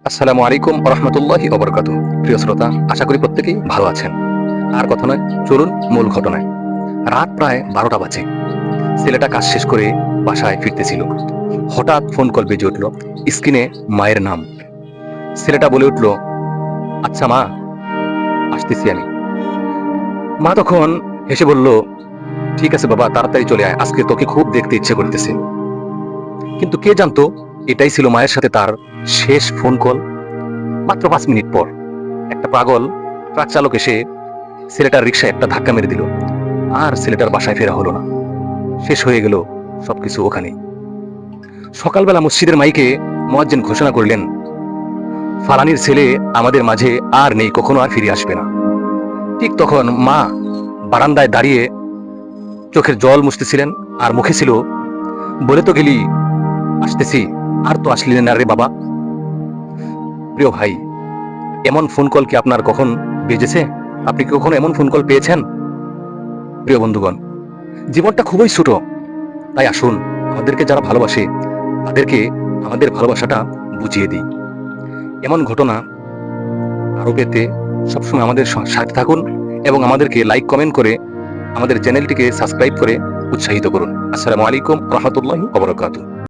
আসসালামু আলাইকুম রহমতুল্লাহি ওবরকাতু। প্রিয় শ্রোতা, আশা করি প্রত্যেকেই ভালো আছেন। আর কথা নয়, চলুন মূল ঘটনায়। রাত প্রায় 12টা বাজে। ছেলেটা কাজ শেষ করে বাসায় ফিরতেছিল। হঠাৎ ফোন কল বেজে উঠল। স্ক্রিনে মায়ের নাম। ছেলেটা বলে উঠল, আচ্ছা মা, আসতেছি আমি। মা তখন হেসে বলল, ঠিক আছে বাবা, তাড়াতাড়ি চলে আয়, আজকে তোকে খুব দেখতে ইচ্ছে করতেছে। কিন্তু কে জানতো এটাই ছিল মায়ের সাথে তার শেষ ফোন কল। মাত্র 5 মিনিট পর একটা পাগল ট্রাক চালক এসে ছেলেটার রিকশায় একটা ধাক্কা মেরে দিল। আর ছেলেটার বাসায় ফেরা হলো না। শেষ হয়ে গেল সবকিছু ওখানে। সকালবেলা মসজিদের মাইকে মুয়াজ্জিন ঘোষণা করলেন, ফালানির ছেলে আমাদের মাঝে আর নেই, কখনো আর ফিরে আসবে না। ঠিক তখন মা বারান্দায় দাঁড়িয়ে চোখের জল মুছতেছিলেন, আর মুখে ছিল, বলে তো গেলি আসতেছি, আর তো আসলি না রে বাবা। প্রিয় ভাই, এমন ফোন কল কি আপনার কখন বেজেছে? আপনি কি কখনো এমন ফোন কল পেয়েছেন? প্রিয় বন্ধুগণ, জীবনটা খুবই ছোট, তাই আসুন আমাদেরকে যারা ভালোবাসে তাদেরকে আমাদের ভালোবাসাটা বুঝিয়ে দিই। এমন ঘটনা আরো পেতে সবসময় আমাদের সাথে থাকুন এবং আমাদেরকে লাইক কমেন্ট করে আমাদের চ্যানেলটিকে সাবস্ক্রাইব করে উৎসাহিত করুন। আসসালামু আলাইকুম রহমতুল্লাহি ওয়া বারাকাতুহু।